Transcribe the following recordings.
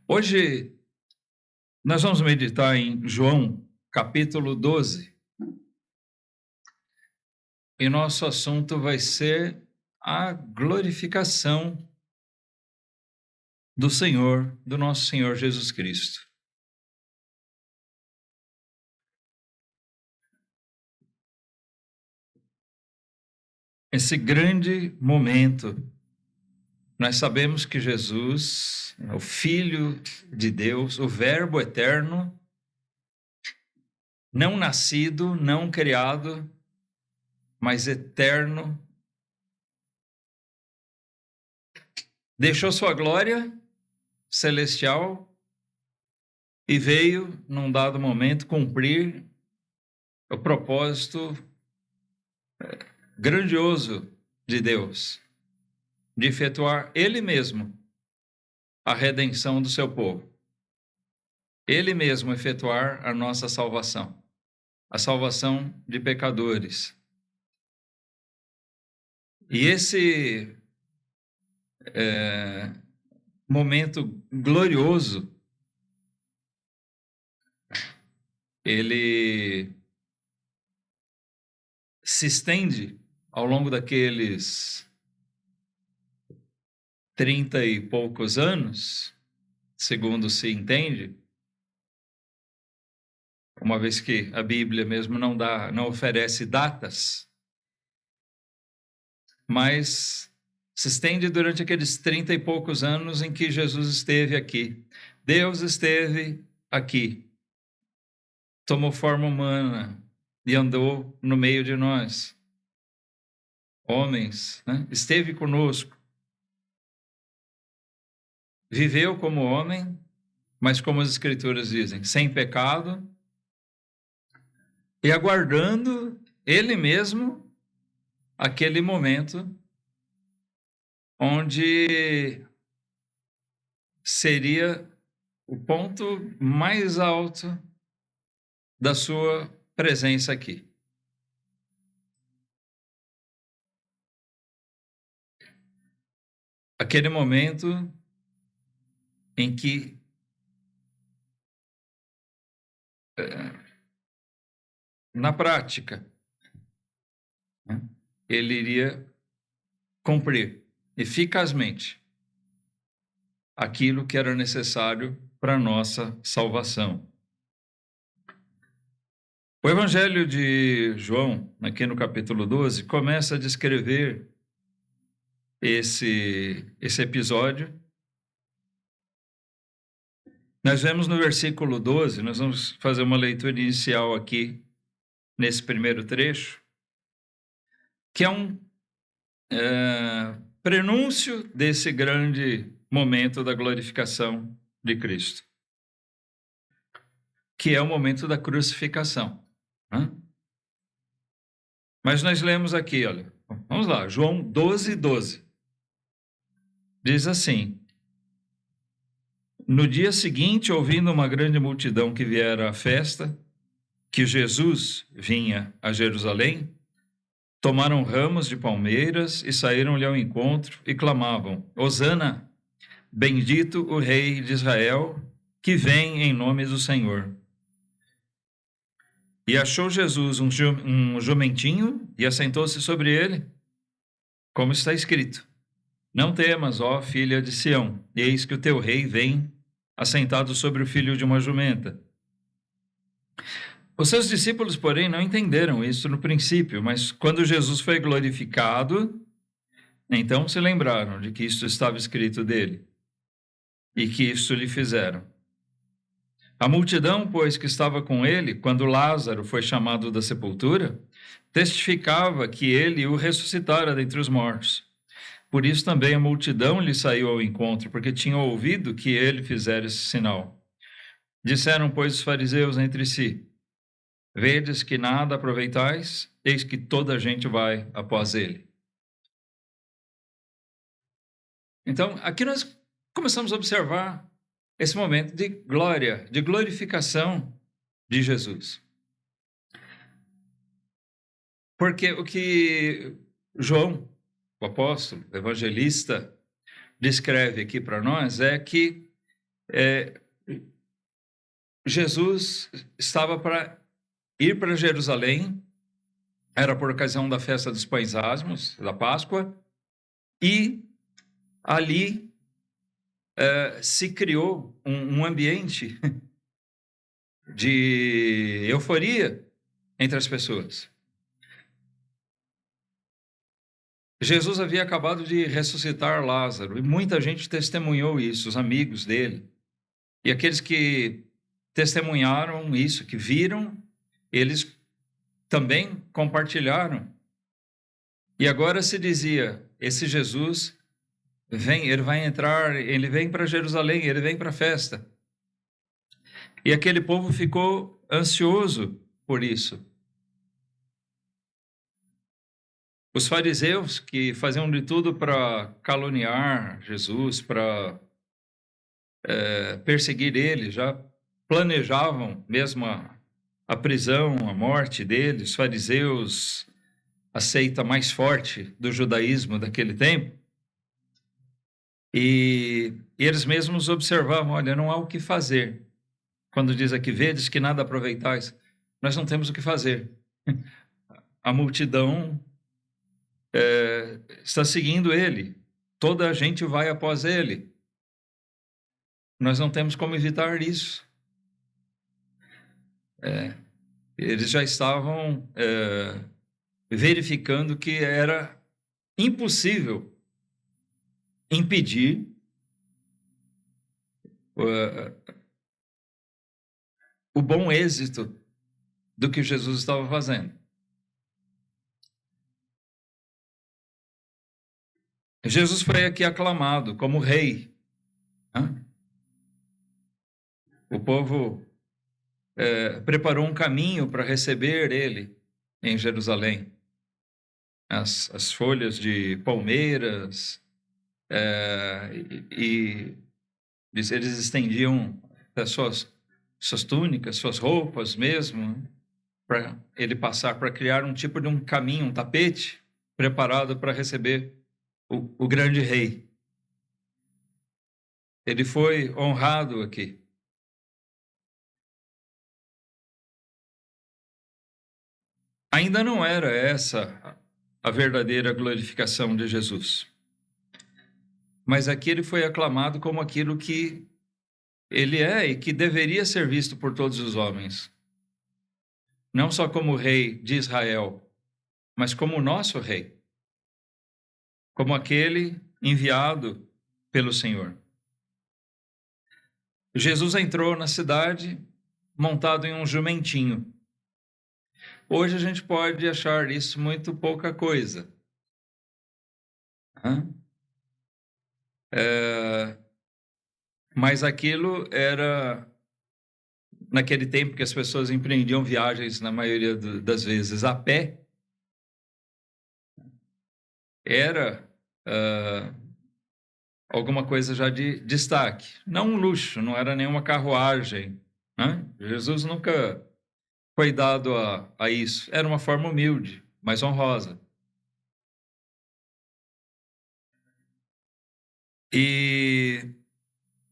Hoje nós vamos meditar em João, capítulo 12. E nosso assunto vai ser a glorificação do Senhor, do nosso Senhor Jesus Cristo. Esse grande momento, nós sabemos que Jesus, o Filho de Deus, o Verbo eterno, não nascido, não criado, mas eterno, deixou sua glória celestial e veio, num dado momento, cumprir o propósito grandioso de Deus, de efetuar Ele mesmo a redenção do seu povo. Ele mesmo efetuar a nossa salvação, a salvação de pecadores. E esse momento glorioso, ele se estende ao longo daqueles 30 e poucos anos, segundo se entende, uma vez que a Bíblia mesmo não oferece datas, mas se estende durante aqueles 30 e poucos anos em que Jesus esteve aqui. Deus esteve aqui, tomou forma humana e andou no meio de nós. Homens, né? Esteve conosco. Viveu como homem, mas como as Escrituras dizem, sem pecado, e aguardando Ele mesmo aquele momento onde seria o ponto mais alto da sua presença aqui. Aquele momento em que na prática, ele iria cumprir eficazmente aquilo que era necessário para a nossa salvação. O Evangelho de João, aqui no capítulo 12, começa a descrever esse episódio. Nós vemos no versículo 12, nós vamos fazer uma leitura inicial aqui, nesse primeiro trecho, que é um prenúncio desse grande momento da glorificação de Cristo, que é o momento da crucificação. Mas nós lemos aqui, olha, vamos lá, João 12, 12. Diz assim: no dia seguinte, ouvindo uma grande multidão que viera à festa, que Jesus vinha a Jerusalém, tomaram ramos de palmeiras e saíram-lhe ao encontro e clamavam: Hosana, bendito o Rei de Israel, que vem em nome do Senhor. E achou Jesus um jumentinho e assentou-se sobre ele, como está escrito: Não temas, ó filha de Sião, eis que o teu rei vem assentado sobre o filho de uma jumenta. Os seus discípulos, porém, não entenderam isso no princípio, mas quando Jesus foi glorificado, então se lembraram de que isto estava escrito dele e que isto lhe fizeram. A multidão, pois, que estava com ele, quando Lázaro foi chamado da sepultura, testificava que ele o ressuscitara dentre os mortos. Por isso também a multidão lhe saiu ao encontro, porque tinha ouvido que ele fizera esse sinal. Disseram, pois, os fariseus entre si: Vedes que nada aproveitais, eis que toda a gente vai após ele. Então, aqui nós começamos a observar esse momento de glória, de glorificação de Jesus. Porque o que João, o apóstolo, o evangelista, descreve aqui para nós é que Jesus estava para ir para Jerusalém, era por ocasião da festa dos pães asmos, da Páscoa, e ali se criou um ambiente de euforia entre as pessoas. Jesus havia acabado de ressuscitar Lázaro, e muita gente testemunhou isso, os amigos dele. E aqueles que testemunharam isso, que viram, eles também compartilharam. E agora se dizia, esse Jesus vem, ele vai entrar, ele vem para Jerusalém, ele vem para a festa. E aquele povo ficou ansioso por isso. Os fariseus, que faziam de tudo para caluniar Jesus, para perseguir ele, já planejavam mesmo a prisão, a morte dele. Os fariseus, a seita mais forte do judaísmo daquele tempo, e eles mesmos observavam, olha, não há o que fazer. Quando diz aqui, vedes que nada aproveitais, nós não temos o que fazer. A multidão está seguindo ele, toda a gente vai após ele. Nós não temos como evitar isso. Eles já estavam verificando que era impossível impedir o bom êxito do que Jesus estava fazendo. Jesus foi aqui aclamado como rei. O povo preparou um caminho para receber ele em Jerusalém. As folhas de palmeiras, e eles estendiam as suas túnicas, suas roupas mesmo, para ele passar, para criar um tipo de um caminho, um tapete preparado para receber o grande rei. Ele foi honrado aqui. Ainda não era essa a verdadeira glorificação de Jesus. Mas aqui ele foi aclamado como aquilo que ele é e que deveria ser visto por todos os homens. Não só como rei de Israel, mas como o nosso rei. Como aquele enviado pelo Senhor. Jesus entrou na cidade montado em um jumentinho. Hoje a gente pode achar isso muito pouca coisa. Mas aquilo era, naquele tempo que as pessoas empreendiam viagens, na maioria das vezes, a pé, era alguma coisa já de destaque. Não um luxo, não era nenhuma carruagem. Jesus nunca foi dado a isso. Era uma forma humilde, mas honrosa. E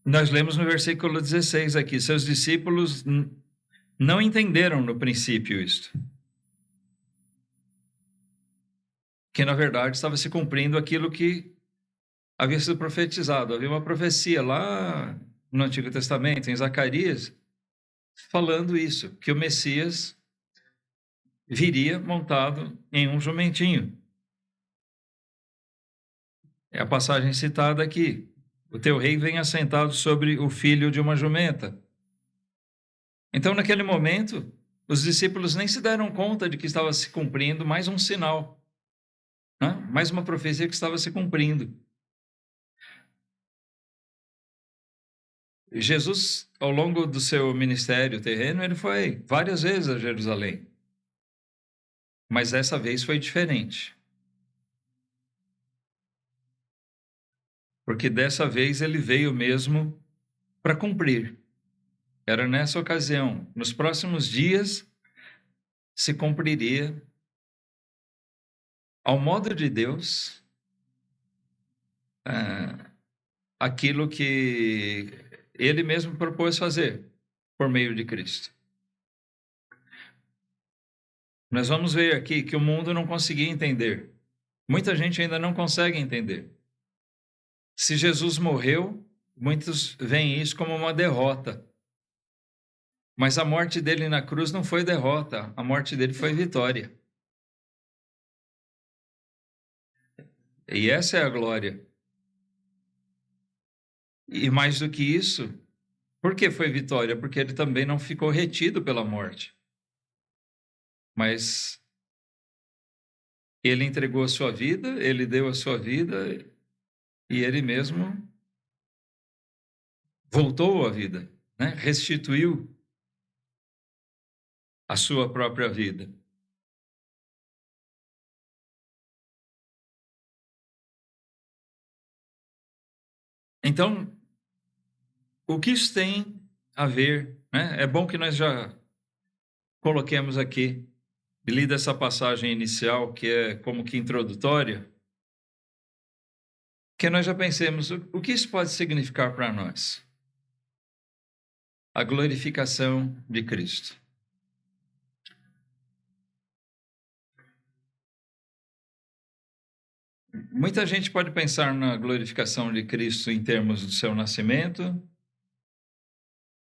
nós lemos no versículo 16 aqui, seus discípulos não entenderam no princípio isto. Que, na verdade, estava se cumprindo aquilo que havia sido profetizado. Havia uma profecia lá no Antigo Testamento, em Zacarias, falando isso, que o Messias viria montado em um jumentinho. É a passagem citada aqui. O teu rei vem assentado sobre o filho de uma jumenta. Então, naquele momento, os discípulos nem se deram conta de que estava se cumprindo mais um sinal, mais uma profecia que estava se cumprindo. Jesus, ao longo do seu ministério terreno, ele foi várias vezes a Jerusalém. Mas dessa vez foi diferente. Porque dessa vez ele veio mesmo para cumprir. Era nessa ocasião. Nos próximos dias se cumpriria, ao modo de Deus, aquilo que ele mesmo propôs fazer por meio de Cristo. Nós vamos ver aqui que o mundo não conseguia entender. Muita gente ainda não consegue entender. Se Jesus morreu, muitos veem isso como uma derrota. Mas a morte dele na cruz não foi derrota, a morte dele foi vitória. E essa é a glória. E mais do que isso, por que foi vitória? Porque ele também não ficou retido pela morte. Mas ele entregou a sua vida, ele deu a sua vida e ele mesmo voltou à vida, né? Restituiu a sua própria vida. Então, o que isso tem a ver, né? É bom que nós já coloquemos aqui, lida essa passagem inicial, que é como que introdutória, que nós já pensemos o que isso pode significar para nós. A glorificação de Cristo. Muita gente pode pensar na glorificação de Cristo em termos do seu nascimento,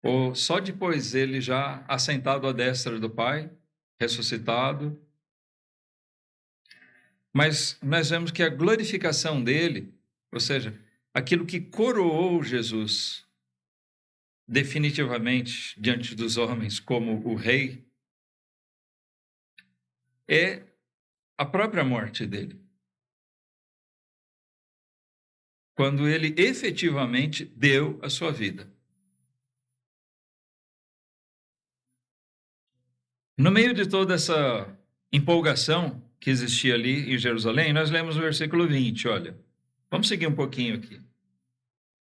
ou só depois ele já assentado à destra do Pai, ressuscitado. Mas nós vemos que a glorificação dele, ou seja, aquilo que coroou Jesus definitivamente diante dos homens como o rei, é a própria morte dele. Quando ele efetivamente deu a sua vida. No meio de toda essa empolgação que existia ali em Jerusalém, nós lemos o versículo 20, olha. Vamos seguir um pouquinho aqui.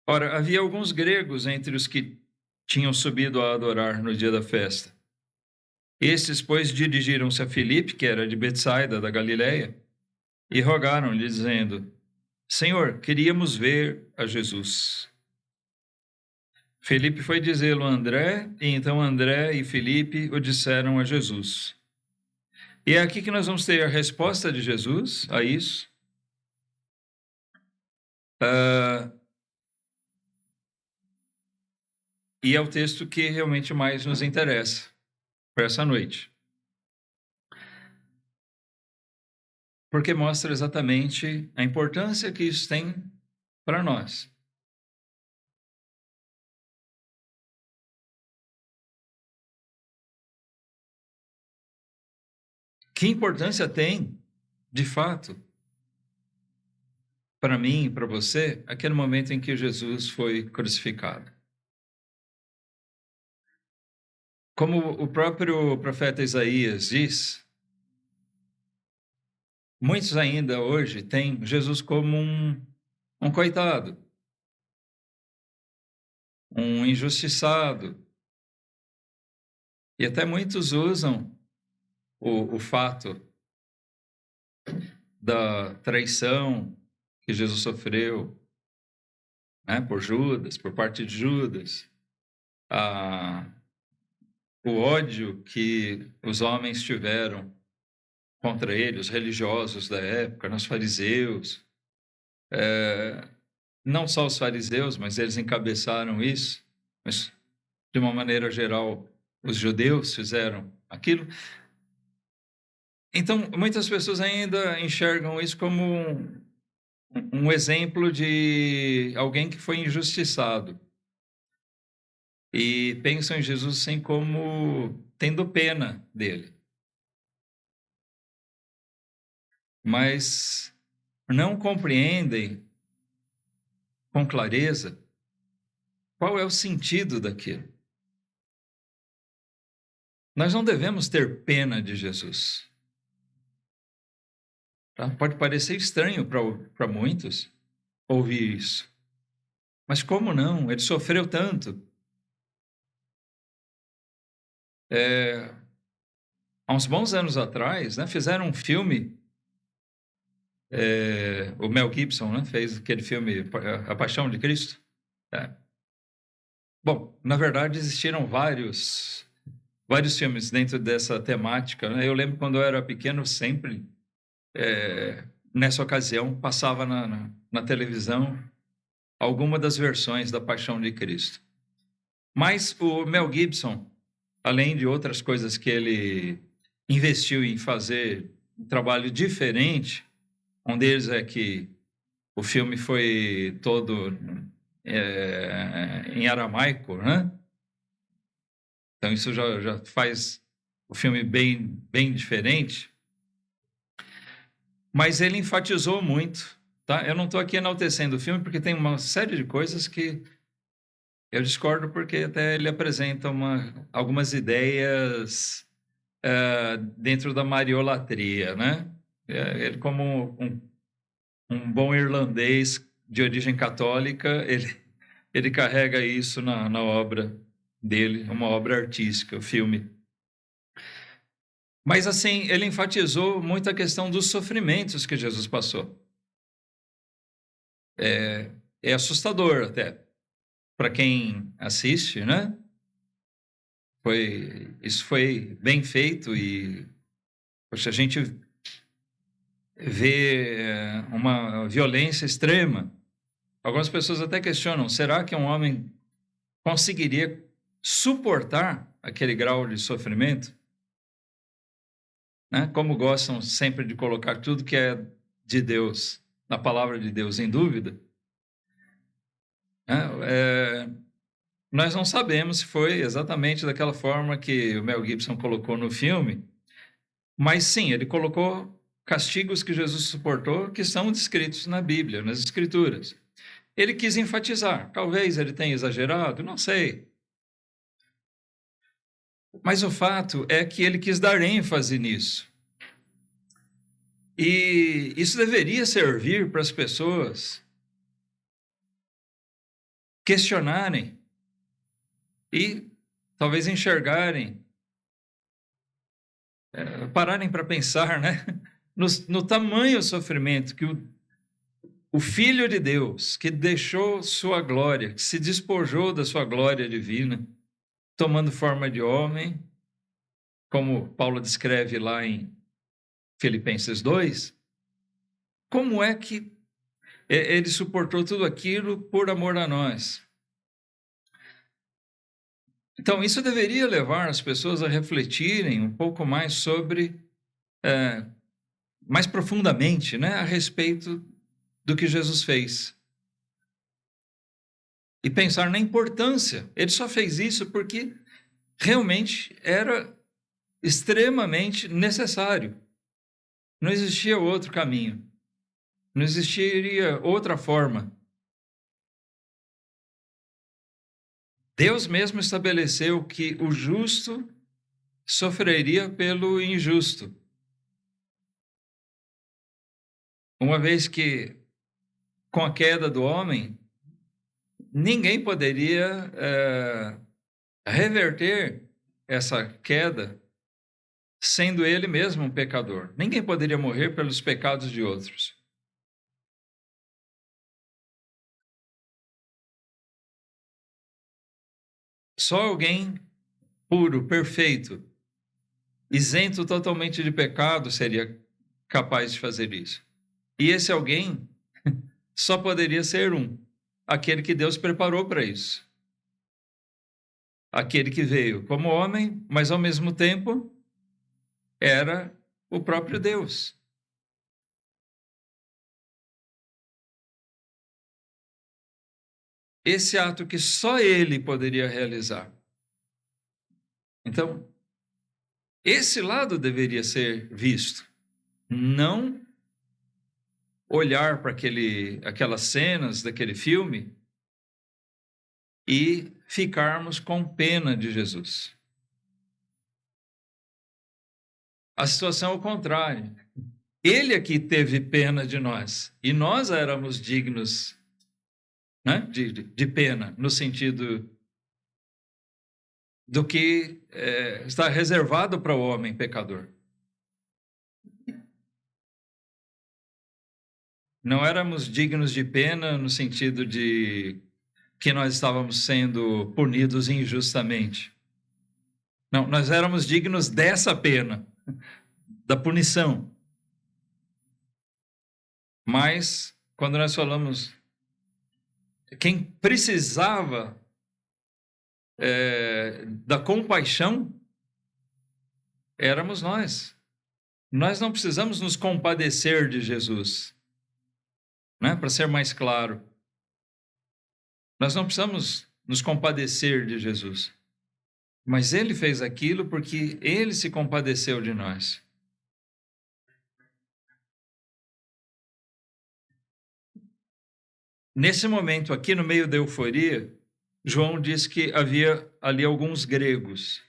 Ora, havia alguns gregos entre os que tinham subido a adorar no dia da festa. Estes, pois, dirigiram-se a Filipe, que era de Betsaida, da Galileia, e rogaram-lhe, dizendo: Senhor, queríamos ver a Jesus. Filipe foi dizê-lo a André, e então André e Filipe o disseram a Jesus. E é aqui que nós vamos ter a resposta de Jesus a isso. E é o texto que realmente mais nos interessa para essa noite. Porque mostra exatamente a importância que isso tem para nós. Que importância tem, de fato, para mim e para você, aquele momento em que Jesus foi crucificado? Como o próprio profeta Isaías diz, muitos ainda hoje têm Jesus como um coitado, um injustiçado. E até muitos usam o fato da traição que Jesus sofreu, né, por Judas, por parte de Judas, o ódio que os homens tiveram contra ele, os religiosos da época, os fariseus, não só os fariseus, mas eles encabeçaram isso, mas de uma maneira geral os judeus fizeram aquilo. Então, muitas pessoas ainda enxergam isso como um exemplo de alguém que foi injustiçado. E pensam em Jesus assim como tendo pena dele. Mas não compreendem com clareza qual é o sentido daquilo. Nós não devemos ter pena de Jesus. Tá? Pode parecer estranho para muitos ouvir isso. Mas como não? Ele sofreu tanto. Há uns bons anos atrás, né, fizeram um filme, o Mel Gibson, né, fez aquele filme A Paixão de Cristo. Bom, na verdade existiram vários filmes dentro dessa temática, né? Eu lembro quando eu era pequeno, sempre, nessa ocasião, passava na televisão alguma das versões da Paixão de Cristo. Mas o Mel Gibson, além de outras coisas que ele investiu em fazer um trabalho diferente, um deles é que o filme foi todo em aramaico, né? Então isso já faz o filme bem diferente. Mas ele enfatizou muito, tá? Eu não estou aqui enaltecendo o filme porque tem uma série de coisas que eu discordo, porque até ele apresenta algumas ideias dentro da mariolatria, né? Ele, como um bom irlandês de origem católica, ele carrega isso na obra dele, uma obra artística, o filme. Mas, assim, ele enfatizou muito a questão dos sofrimentos que Jesus passou. É assustador até para quem assiste, né? Isso foi bem feito e, poxa, a gente vê uma violência extrema. Algumas pessoas até questionam: será que um homem conseguiria suportar aquele grau de sofrimento? Né? Como gostam sempre de colocar tudo que é de Deus, na palavra de Deus, em dúvida. Nós não sabemos se foi exatamente daquela forma que o Mel Gibson colocou no filme, mas sim, ele colocou castigos que Jesus suportou que são descritos na Bíblia, nas Escrituras. Ele quis enfatizar, talvez ele tenha exagerado, não sei. Mas o fato é que ele quis dar ênfase nisso. E isso deveria servir para as pessoas questionarem e talvez enxergarem, pararem para pensar, né? No tamanho sofrimento que o Filho de Deus, que deixou sua glória, que se despojou da sua glória divina, tomando forma de homem, como Paulo descreve lá em Filipenses 2, como é que ele suportou tudo aquilo por amor a nós? Então, isso deveria levar as pessoas a refletirem um pouco mais sobre, mais profundamente, né, a respeito do que Jesus fez. E pensar na importância. Ele só fez isso porque realmente era extremamente necessário. Não existia outro caminho. Não existiria outra forma. Deus mesmo estabeleceu que o justo sofreria pelo injusto. Uma vez que, com a queda do homem, ninguém poderia reverter essa queda, sendo ele mesmo um pecador. Ninguém poderia morrer pelos pecados de outros. Só alguém puro, perfeito, isento totalmente de pecado, seria capaz de fazer isso. E esse alguém só poderia ser aquele que Deus preparou para isso. Aquele que veio como homem, mas ao mesmo tempo era o próprio Deus. Esse ato que só ele poderia realizar. Então, esse lado deveria ser visto, não olhar para aquelas cenas daquele filme e ficarmos com pena de Jesus. A situação é o contrário. Ele aqui teve pena de nós e nós éramos dignos, né, de pena, no sentido do que está reservado para o homem pecador. Não éramos dignos de pena no sentido de que nós estávamos sendo punidos injustamente. Não, nós éramos dignos dessa pena, da punição. Mas, quando nós falamos, quem precisava da compaixão, éramos nós. Nós não precisamos nos compadecer de Jesus, né? Para ser mais claro. Nós não precisamos nos compadecer de Jesus. Mas ele fez aquilo porque ele se compadeceu de nós. Nesse momento aqui, no meio da euforia, João diz que havia ali alguns gregos.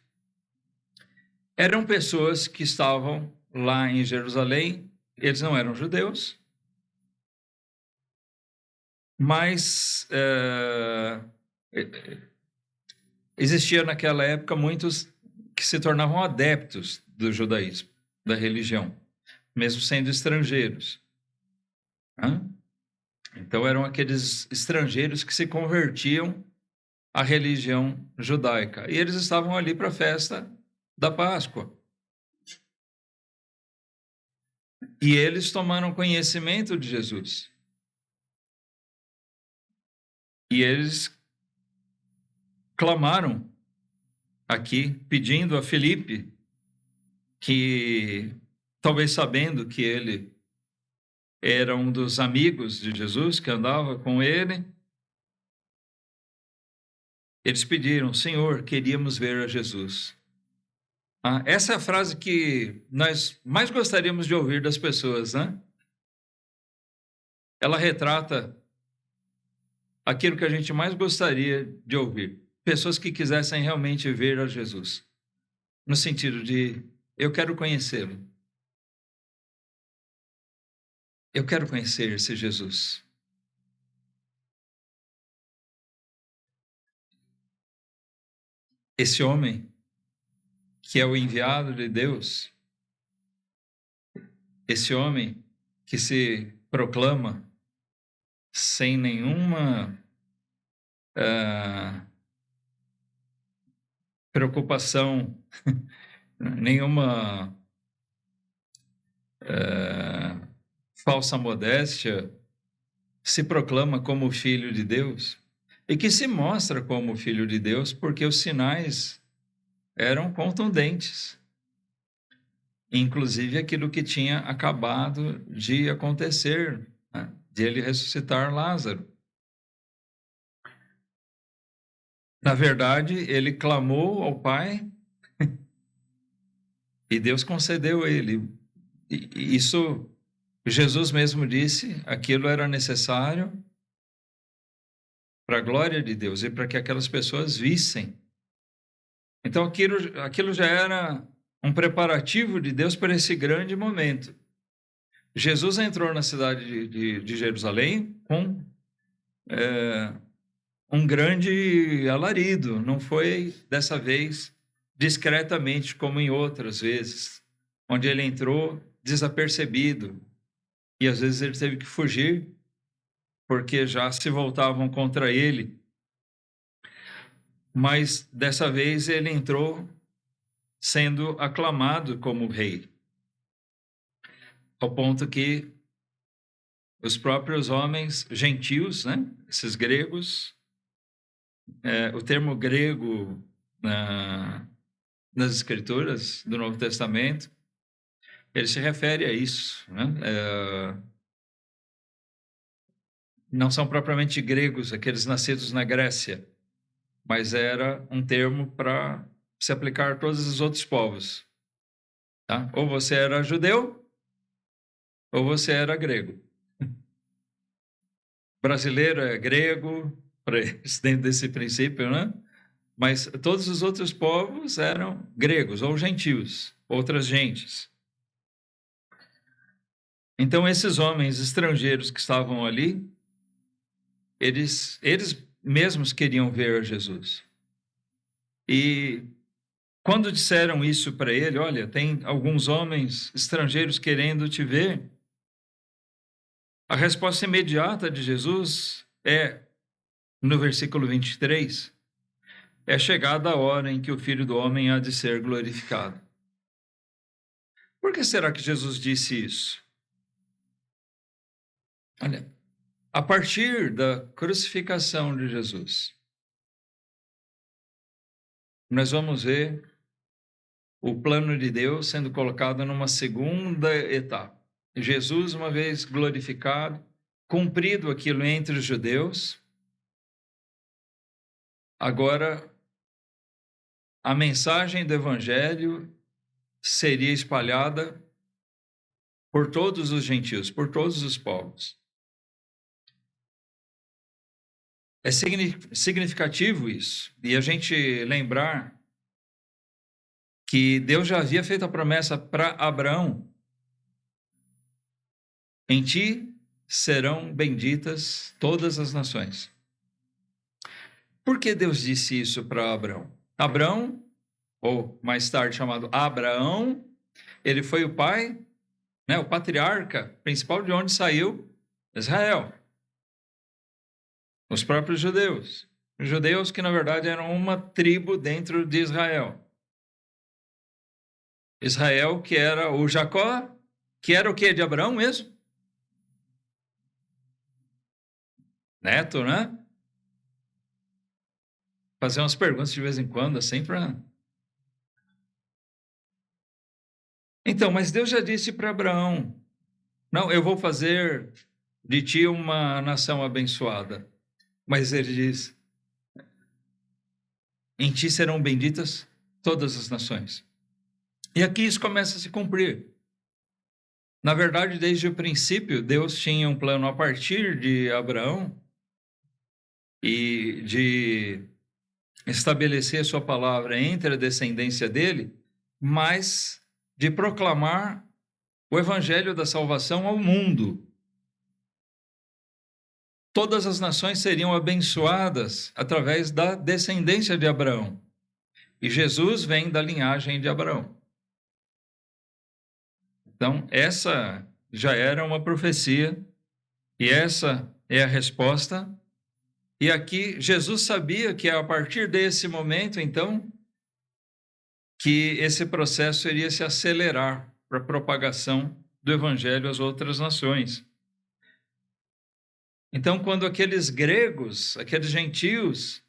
Eram pessoas que estavam lá em Jerusalém, eles não eram judeus, mas existia naquela época muitos que se tornavam adeptos do judaísmo, da religião, mesmo sendo estrangeiros. Então eram aqueles estrangeiros que se convertiam à religião judaica. E eles estavam ali para a festa da Páscoa. E eles tomaram conhecimento de Jesus. E eles clamaram aqui, pedindo a Filipe, que talvez sabendo que ele era um dos amigos de Jesus, que andava com ele, eles pediram: Senhor, queríamos ver a Jesus. Essa é a frase que nós mais gostaríamos de ouvir das pessoas, né? Ela retrata aquilo que a gente mais gostaria de ouvir. Pessoas que quisessem realmente ver a Jesus. No sentido de, eu quero conhecê-lo. Eu quero conhecer esse Jesus. Esse homem que é o enviado de Deus, esse homem que se proclama sem nenhuma preocupação, nenhuma falsa modéstia, se proclama como filho de Deus e que se mostra como filho de Deus porque os sinais eram contundentes. Inclusive aquilo que tinha acabado de acontecer, né? De ele ressuscitar Lázaro. Na verdade, ele clamou ao Pai e Deus concedeu a ele. E isso, Jesus mesmo disse, aquilo era necessário para a glória de Deus e para que aquelas pessoas vissem. Então, aquilo já era um preparativo de Deus para esse grande momento. Jesus entrou na cidade de Jerusalém com um grande alarido. Não foi, dessa vez, discretamente, como em outras vezes, onde ele entrou desapercebido. E, às vezes, ele teve que fugir, porque já se voltavam contra ele. Mas, dessa vez, ele entrou sendo aclamado como rei, ao ponto que os próprios homens gentios, né, esses gregos, o termo grego nas escrituras do Novo Testamento, ele se refere a isso, né? Não são propriamente gregos, aqueles nascidos na Grécia, mas era um termo para se aplicar a todos os outros povos. Tá? Ou você era judeu, ou você era grego. Brasileiro é grego, dentro desse princípio, né? Mas todos os outros povos eram gregos ou gentios, outras gentes. Então, esses homens estrangeiros que estavam ali, eles mesmos queriam ver Jesus. E quando disseram isso para ele, olha, tem alguns homens estrangeiros querendo te ver, a resposta imediata de Jesus é: no versículo 23, é chegada a hora em que o Filho do Homem há de ser glorificado. Por que será que Jesus disse isso? Olha, a partir da crucificação de Jesus, nós vamos ver o plano de Deus sendo colocado numa segunda etapa. Jesus, uma vez glorificado, cumprido aquilo entre os judeus, agora a mensagem do Evangelho seria espalhada por todos os gentios, por todos os povos. É significativo isso, e a gente lembrar que Deus já havia feito a promessa para Abraão: em ti serão benditas todas as nações. Por que Deus disse isso para Abraão? Abraão, ou mais tarde chamado Abraão, ele foi o pai, o patriarca principal de onde saiu Israel. Os próprios judeus. Os judeus que, na verdade, eram uma tribo dentro de Israel. Israel, que era o Jacó, que era o quê de Abraão mesmo? Neto, né? Fazer umas perguntas de vez em quando, assim, para... Então, mas Deus já disse para Abraão: não, eu vou fazer de ti uma nação abençoada. Mas ele diz: em ti serão benditas todas as nações. E aqui isso começa a se cumprir. Na verdade, desde o princípio, Deus tinha um plano a partir de Abraão e de estabelecer sua palavra entre a descendência dele, mas de proclamar o evangelho da salvação ao mundo. Todas as nações seriam abençoadas através da descendência de Abraão. E Jesus vem da linhagem de Abraão. Então, essa já era uma profecia, e essa é a resposta. E aqui, Jesus sabia que a partir desse momento, então, que esse processo iria se acelerar para a propagação do evangelho às outras nações. Então, quando aqueles gregos, aqueles gentios,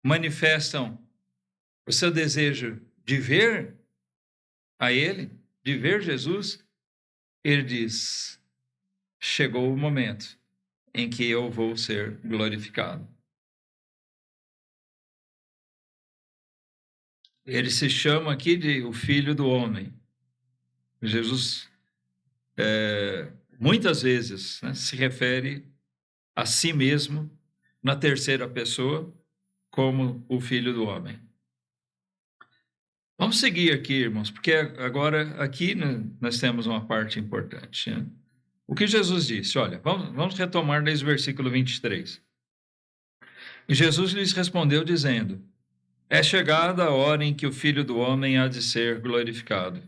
manifestam o seu desejo de ver a ele, de ver Jesus, ele diz: chegou o momento em que eu vou ser glorificado. Ele se chama aqui de o Filho do Homem. Jesus, muitas vezes, se refere a si mesmo, na terceira pessoa, como o Filho do Homem. Vamos seguir aqui, irmãos, porque agora aqui nós temos uma parte importante. O que Jesus disse? Olha, vamos retomar desde o versículo 23. E Jesus lhes respondeu dizendo: é chegada a hora em que o Filho do Homem há de ser glorificado.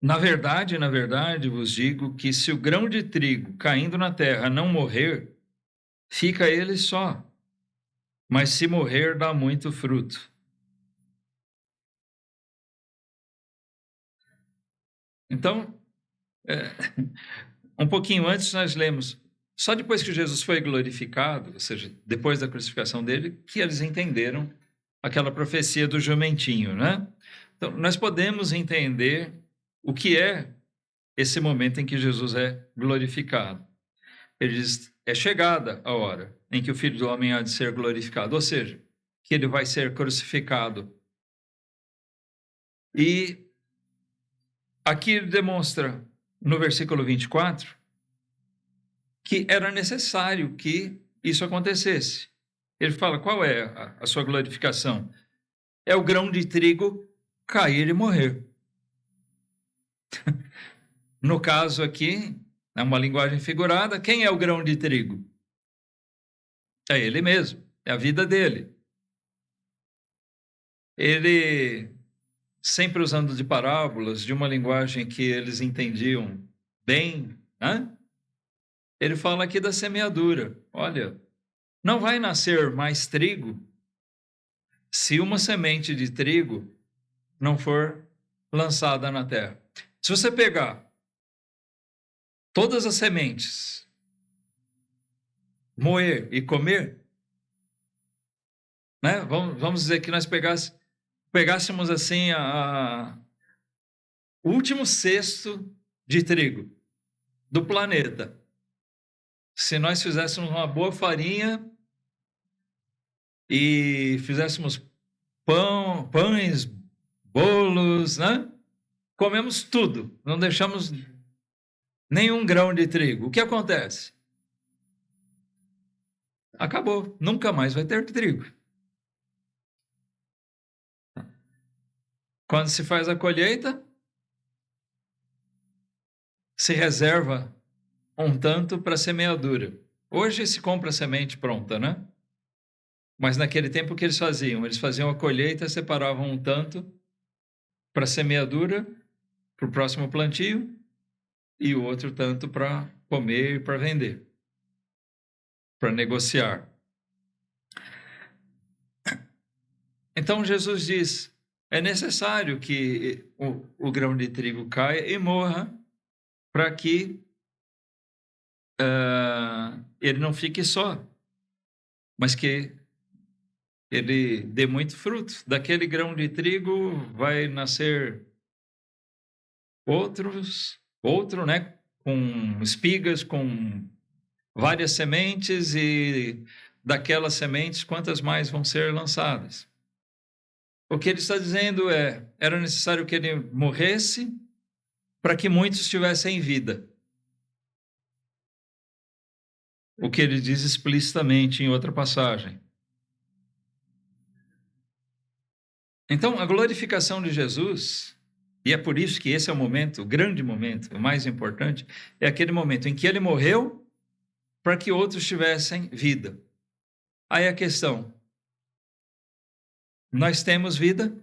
Na verdade, vos digo que se o grão de trigo caindo na terra não morrer, fica ele só, mas se morrer, dá muito fruto. Então, um pouquinho antes nós lemos, só depois que Jesus foi glorificado, ou seja, depois da crucificação dele, que eles entenderam aquela profecia do jumentinho, né? Então, nós podemos entender o que é esse momento em que Jesus é glorificado. Ele diz: é chegada a hora em que o Filho do Homem há de ser glorificado, ou seja, que ele vai ser crucificado. E aqui ele demonstra, no versículo 24, que era necessário que isso acontecesse. Ele fala: qual é a sua glorificação? É o grão de trigo cair e morrer. No caso aqui, é uma linguagem figurada, quem é o grão de trigo? É ele mesmo, é a vida dele. Ele, sempre usando de parábolas, de uma linguagem que eles entendiam bem, né? Ele fala aqui da semeadura. Olha, não vai nascer mais trigo se uma semente de trigo não for lançada na terra. Se você pegar todas as sementes, moer e comer, né? Vamos dizer que nós pegássemos assim o último cesto de trigo do planeta. Se nós fizéssemos uma boa farinha e fizéssemos pães, bolos, né? Comemos tudo, não deixamos nenhum grão de trigo. O que acontece? Acabou, nunca mais vai ter trigo. Quando se faz a colheita, se reserva um tanto para semeadura. Hoje se compra semente pronta, né? Mas naquele tempo o que eles faziam? Eles faziam a colheita, separavam um tanto para semeadura, para o próximo plantio, e o outro tanto para comer e para vender, para negociar. Então Jesus diz, é necessário que o grão de trigo caia e morra para que ele não fique só, mas que ele dê muito fruto. Daquele grão de trigo vai nascer outro, né, com espigas, com várias sementes, e daquelas sementes, quantas mais vão ser lançadas? O que ele está dizendo era necessário que ele morresse para que muitos tivessem vida. O que ele diz explicitamente em outra passagem. Então, a glorificação de Jesus, e é por isso que esse é o momento, o grande momento, o mais importante, é aquele momento em que ele morreu para que outros tivessem vida. Aí a questão, nós temos vida?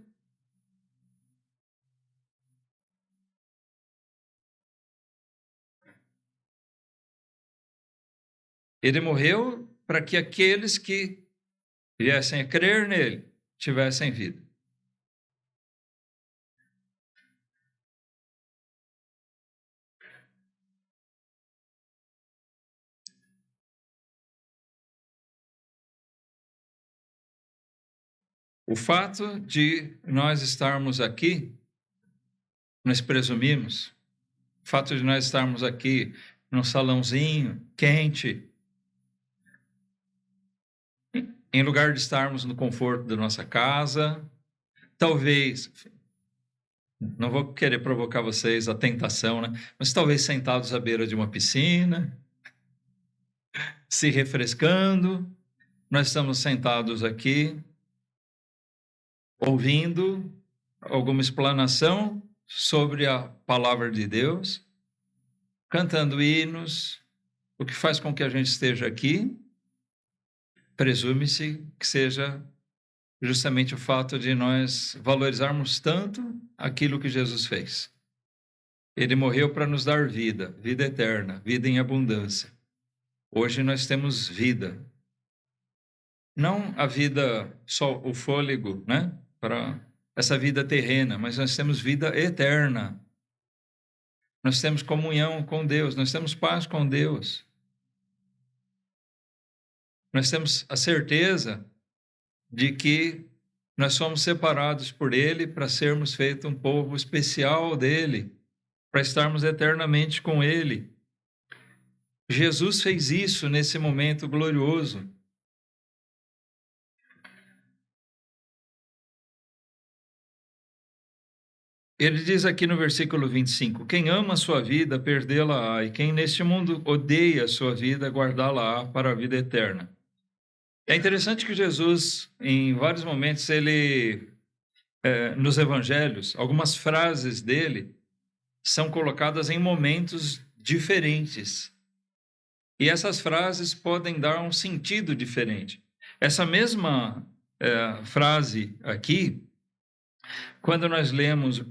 Ele morreu para que aqueles que viessem a crer nele tivessem vida. O fato de nós estarmos aqui, nós presumimos, o fato de nós estarmos aqui num salãozinho quente, em lugar de estarmos no conforto da nossa casa, talvez, não vou querer provocar vocês a tentação, né? Mas talvez sentados à beira de uma piscina, se refrescando, nós estamos sentados aqui, ouvindo alguma explanação sobre a palavra de Deus, cantando hinos, o que faz com que a gente esteja aqui, presume-se que seja justamente o fato de nós valorizarmos tanto aquilo que Jesus fez. Ele morreu para nos dar vida, vida eterna, vida em abundância. Hoje nós temos vida. Não a vida, só o fôlego, né? Para essa vida terrena, mas nós temos vida eterna. Nós temos comunhão com Deus, nós temos paz com Deus. Nós temos a certeza de que nós somos separados por Ele para sermos feitos um povo especial dEle, para estarmos eternamente com Ele. Jesus fez isso nesse momento glorioso. Ele diz aqui no versículo 25, quem ama a sua vida, perdê-la-á, e quem neste mundo odeia a sua vida, guardá-la-á para a vida eterna. É interessante que Jesus, em vários momentos, nos evangelhos, algumas frases dele são colocadas em momentos diferentes. E essas frases podem dar um sentido diferente. Essa mesma frase aqui, quando nós lemos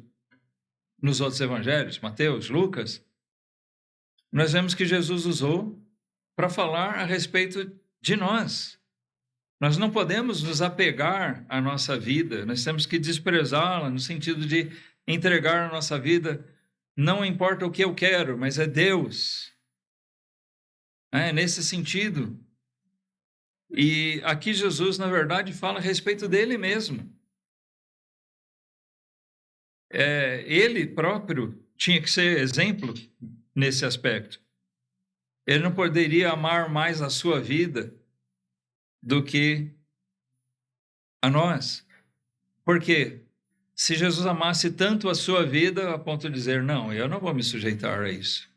nos outros evangelhos, Mateus, Lucas, nós vemos que Jesus usou para falar a respeito de nós. Nós não podemos nos apegar à nossa vida, nós temos que desprezá-la no sentido de entregar a nossa vida, não importa o que eu quero, mas é Deus. É nesse sentido. E aqui Jesus, na verdade, fala a respeito dele mesmo. Ele próprio tinha que ser exemplo nesse aspecto. Ele não poderia amar mais a sua vida do que a nós. Por quê? Se Jesus amasse tanto a sua vida a ponto de dizer, não, eu não vou me sujeitar a isso.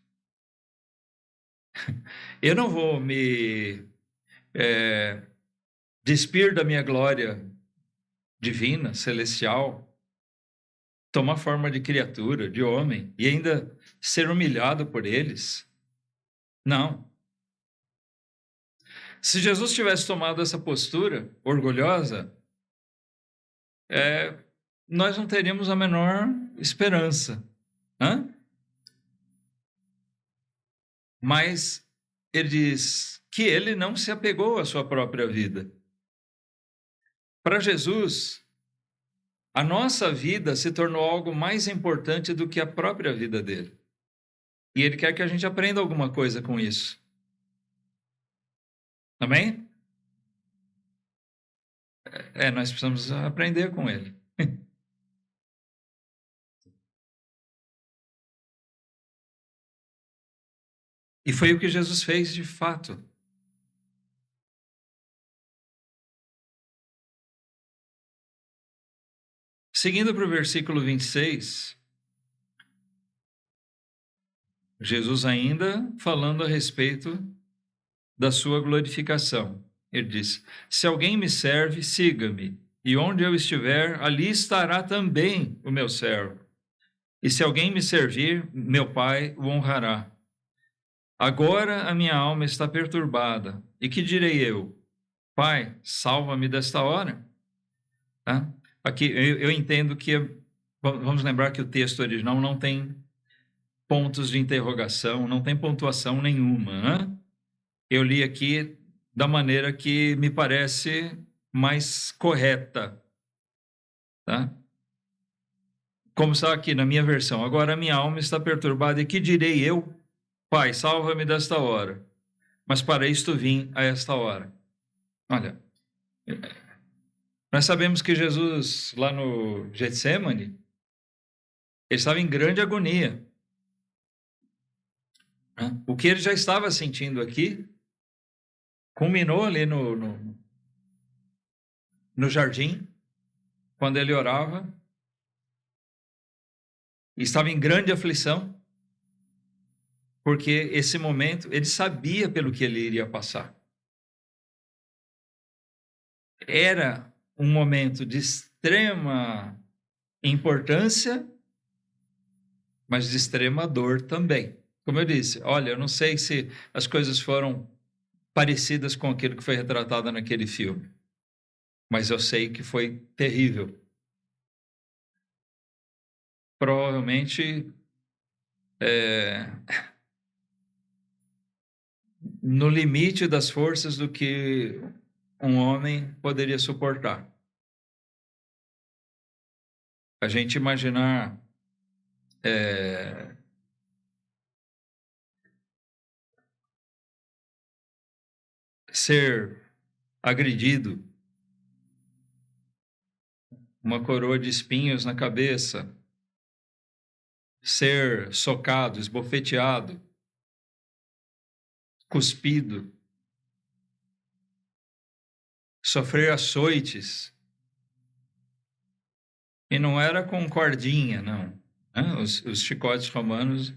Eu não vou me despir da minha glória divina, celestial, tomar forma de criatura, de homem, e ainda ser humilhado por eles. Não. Se Jesus tivesse tomado essa postura orgulhosa, nós não teríamos a menor esperança. Mas ele diz que ele não se apegou à sua própria vida. Para Jesus, a nossa vida se tornou algo mais importante do que a própria vida dele. E ele quer que a gente aprenda alguma coisa com isso. Amém? Nós precisamos aprender com ele. E foi o que Jesus fez de fato. Seguindo para o versículo 26, Jesus ainda falando a respeito da sua glorificação. Ele diz, se alguém me serve, siga-me, e onde eu estiver, ali estará também o meu servo. E se alguém me servir, meu Pai o honrará. Agora a minha alma está perturbada, e que direi eu? Pai, salva-me desta hora. Tá? Aqui eu entendo que, vamos lembrar que o texto original não tem pontos de interrogação, não tem pontuação nenhuma. Né? Eu li aqui da maneira que me parece mais correta. Tá? Como está aqui na minha versão. Agora a minha alma está perturbada, e que direi eu? Pai, salva-me desta hora. Mas para isto vim a esta hora. Olha, nós sabemos que Jesus, lá no Getsemane, ele estava em grande agonia. O que ele já estava sentindo aqui, culminou ali no jardim, quando ele orava, e estava em grande aflição, porque esse momento, ele sabia pelo que ele iria passar. Era um momento de extrema importância, mas de extrema dor também. Como eu disse, olha, eu não sei se as coisas foram parecidas com aquilo que foi retratado naquele filme, mas eu sei que foi terrível. Provavelmente no limite das forças do que um homem poderia suportar. A gente imaginar ser agredido, uma coroa de espinhos na cabeça, ser socado, esbofeteado, cuspido, sofrer açoites. E não era com cordinha, não. Os chicotes romanos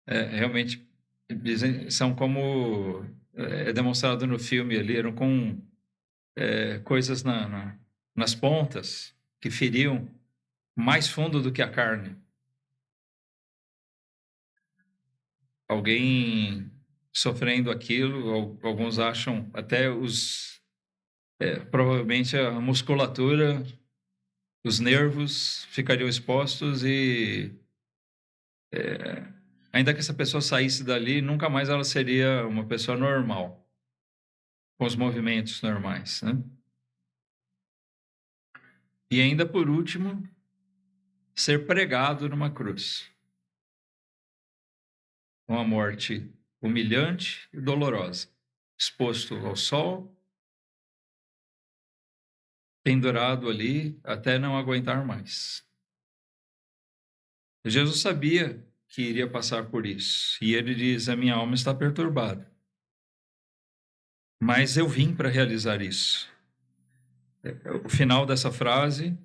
realmente dizem, são como demonstrado no filme ali, eram com coisas nas pontas que feriam mais fundo do que a carne. Alguém sofrendo aquilo, alguns acham até provavelmente a musculatura, os nervos ficariam expostos e ainda que essa pessoa saísse dali, nunca mais ela seria uma pessoa normal. com os movimentos normais, né? E ainda por último, ser pregado numa cruz. Uma morte humilhante e dolorosa, exposto ao sol, pendurado ali até não aguentar mais. Jesus sabia que iria passar por isso, e ele diz: a minha alma está perturbada, mas eu vim para realizar isso. O final dessa frase: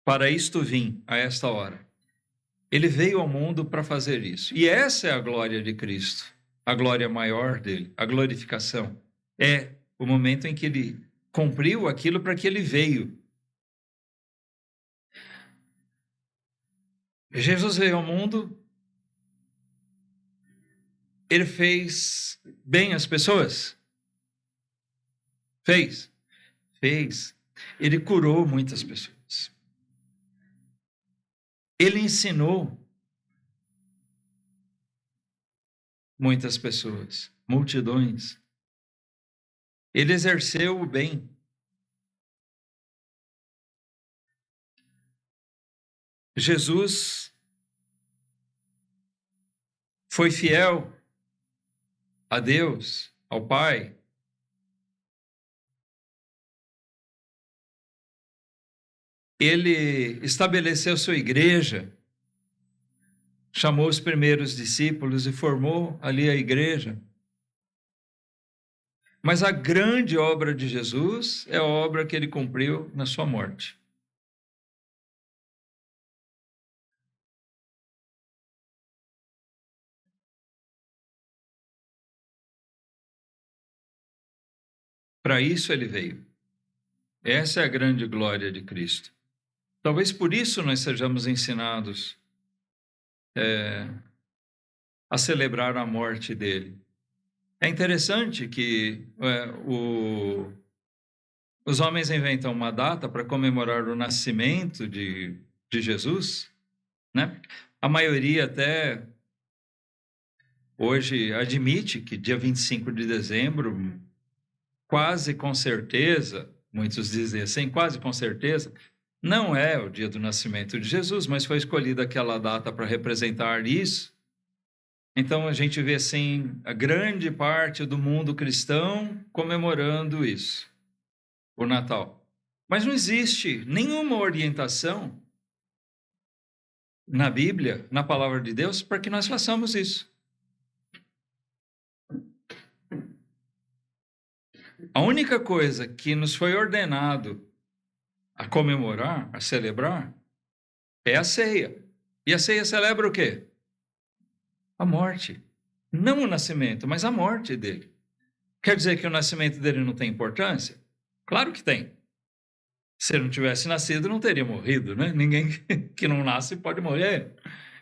para isto vim a esta hora. Ele veio ao mundo para fazer isso. E essa é a glória de Cristo, a glória maior dele, a glorificação. É o momento em que ele cumpriu aquilo para que ele veio. Jesus veio ao mundo, ele fez bem às pessoas? Fez. Ele curou muitas pessoas. Ele ensinou muitas pessoas, multidões. Ele exerceu o bem. Jesus foi fiel a Deus, ao Pai. Ele estabeleceu sua igreja, chamou os primeiros discípulos e formou ali a igreja. Mas a grande obra de Jesus é a obra que ele cumpriu na sua morte. Para isso ele veio. Essa é a grande glória de Cristo. Talvez por isso nós sejamos ensinados a celebrar a morte dele. É interessante que os homens inventam uma data para comemorar o nascimento de Jesus, né? A maioria até hoje admite que dia 25 de dezembro, quase com certeza, muitos dizem assim, quase com certeza, não é o dia do nascimento de Jesus, mas foi escolhida aquela data para representar isso. Então a gente vê assim a grande parte do mundo cristão comemorando isso, o Natal. Mas não existe nenhuma orientação na Bíblia, na palavra de Deus, para que nós façamos isso. A única coisa que nos foi ordenado a comemorar, a celebrar, é a ceia. E a ceia celebra o quê? A morte. Não o nascimento, mas a morte dele. Quer dizer que o nascimento dele não tem importância? Claro que tem. Se ele não tivesse nascido, não teria morrido, né? Ninguém que não nasce pode morrer.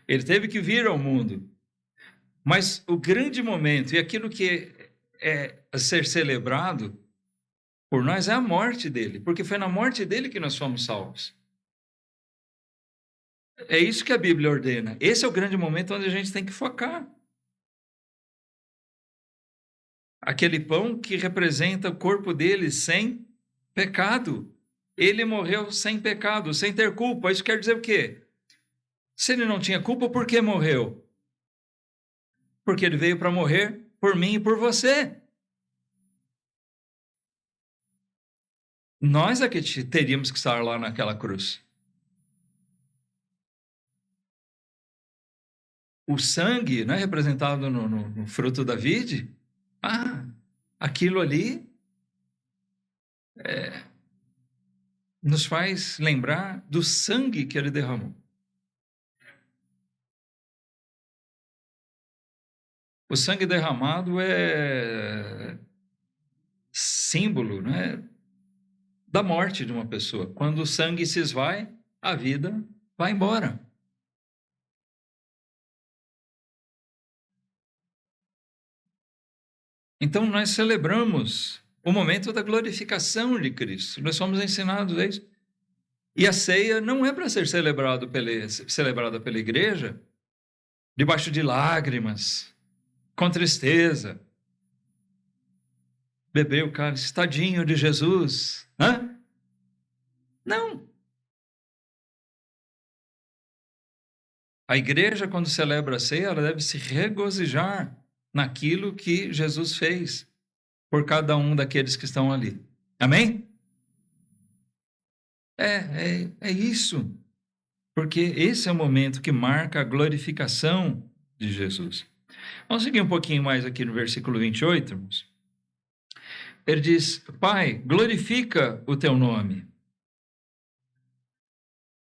Ele teve que vir ao mundo. Mas o grande momento e aquilo que é a ser celebrado por nós é a morte dele, porque foi na morte dele que nós fomos salvos. É isso que a Bíblia ordena. Esse é o grande momento onde a gente tem que focar. Aquele pão que representa o corpo dele sem pecado. Ele morreu sem pecado, sem ter culpa. Isso quer dizer o quê? Se ele não tinha culpa, por que morreu? Porque ele veio para morrer por mim e por você. Nós é que teríamos que estar lá naquela cruz. O sangue, né, representado no fruto da vide, aquilo ali nos faz lembrar do sangue que ele derramou. O sangue derramado é símbolo, né, da morte de uma pessoa. Quando o sangue se esvai, a vida vai embora. Então, nós celebramos o momento da glorificação de Cristo. Nós somos ensinados a isso. E a ceia não é para ser celebrada pela igreja debaixo de lágrimas, com tristeza. beber o cálice, tadinho de Jesus. Hã? Não. A igreja, quando celebra a ceia, ela deve se regozijar naquilo que Jesus fez por cada um daqueles que estão ali. Amém? É isso. Porque esse é o momento que marca a glorificação de Jesus. Vamos seguir um pouquinho mais aqui no versículo 28, irmãos. Ele diz: Pai, glorifica o teu nome.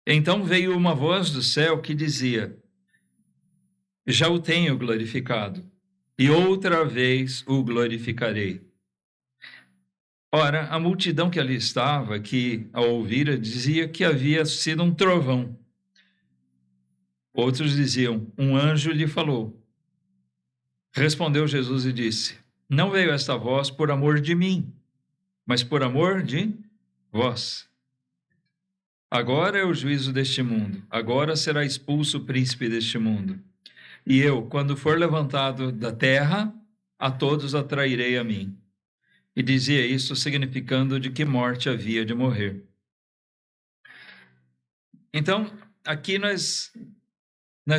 Então veio uma voz do céu que dizia: Já o tenho glorificado, e outra vez o glorificarei. Ora, a multidão que ali estava, que ao ouvir, dizia que havia sido um trovão. Outros diziam: Um anjo lhe falou. Respondeu Jesus e disse: Não veio esta voz por amor de mim, mas por amor de vós. Agora é o juízo deste mundo, agora será expulso o príncipe deste mundo. E eu, quando for levantado da terra, a todos atrairei a mim. E dizia isso significando de que morte havia de morrer. Então, aqui nós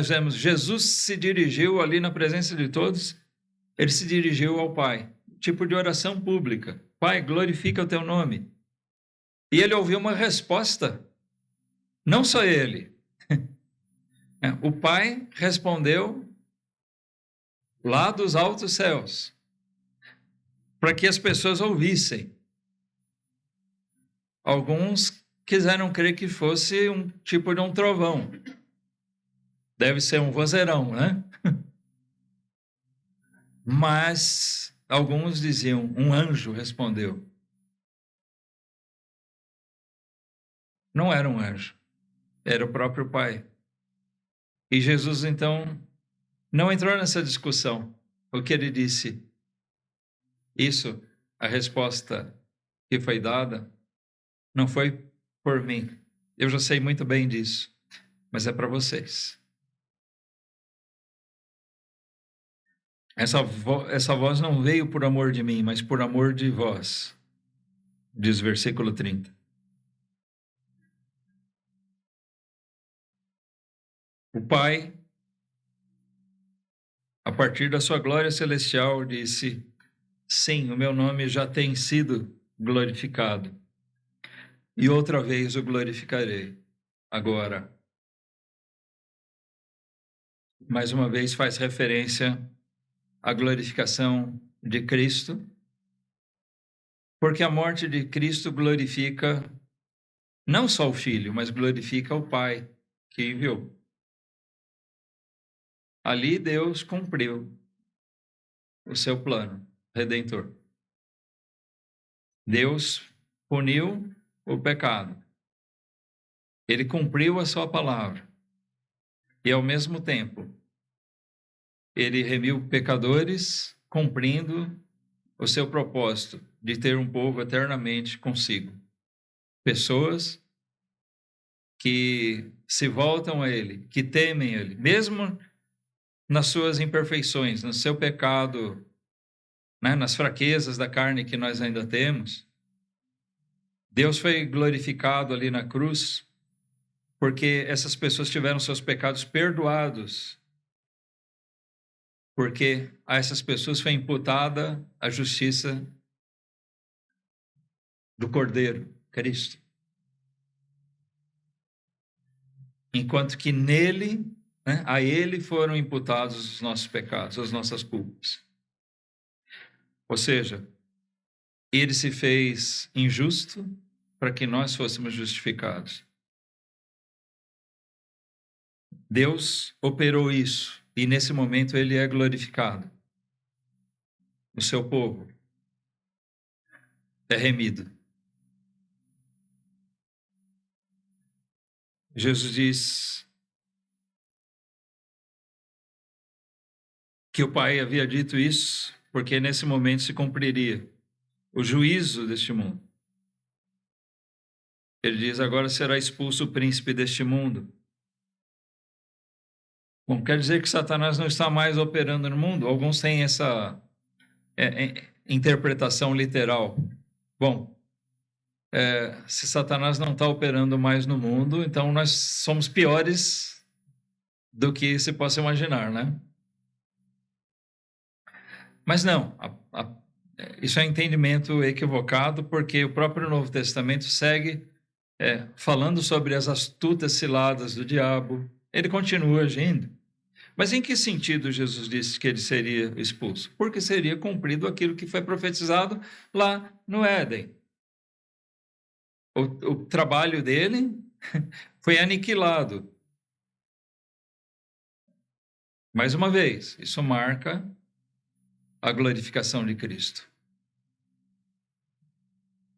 vemos, Jesus se dirigiu ali na presença de todos, ele se dirigiu ao Pai, tipo de oração pública. Pai, glorifica o teu nome. E ele ouviu uma resposta. Não só ele. O Pai respondeu lá dos altos céus, para que as pessoas ouvissem. Alguns quiseram crer que fosse um tipo de um trovão. Deve ser um vozeirão, né? Mas alguns diziam, um anjo respondeu. Não era um anjo, era o próprio Pai. E Jesus, então, não entrou nessa discussão. O que ele disse? Isso, a resposta que foi dada, não foi por mim. Eu já sei muito bem disso, mas é para vocês. Essa voz não veio por amor de mim, mas por amor de vós, diz o versículo 30. O Pai, a partir da sua glória celestial, disse: Sim, o meu nome já tem sido glorificado, e outra vez o glorificarei. Agora, mais uma vez faz referência à glorificação de Cristo, porque a morte de Cristo glorifica não só o Filho, mas glorifica o Pai que enviou. Ali Deus cumpriu o seu plano redentor. Deus puniu o pecado. Ele cumpriu a sua palavra. E, ao mesmo tempo, ele remiu pecadores, cumprindo o seu propósito de ter um povo eternamente consigo. Pessoas que se voltam a ele, que temem ele, mesmo nas suas imperfeições, no seu pecado, né, nas fraquezas da carne que nós ainda temos. Deus foi glorificado ali na cruz porque essas pessoas tiveram seus pecados perdoados, porque a essas pessoas foi imputada a justiça do Cordeiro, Cristo. Enquanto que nele, né, a ele foram imputados os nossos pecados, as nossas culpas. Ou seja, ele se fez injusto para que nós fôssemos justificados. Deus operou isso e nesse momento ele é glorificado. O seu povo é remido. Jesus diz que o Pai havia dito isso porque nesse momento se cumpriria o juízo deste mundo. Ele diz: agora será expulso o príncipe deste mundo. Bom, quer dizer que Satanás não está mais operando no mundo? Alguns têm essa interpretação literal. Bom, se Satanás não está operando mais no mundo, então nós somos piores do que se possa imaginar, né? Mas não, isso é um entendimento equivocado, porque o próprio Novo Testamento segue falando sobre as astutas ciladas do diabo. Ele continua agindo. Mas em que sentido Jesus disse que ele seria expulso? Porque seria cumprido aquilo que foi profetizado lá no Éden. O trabalho dele foi aniquilado. Mais uma vez, isso marca a glorificação de Cristo.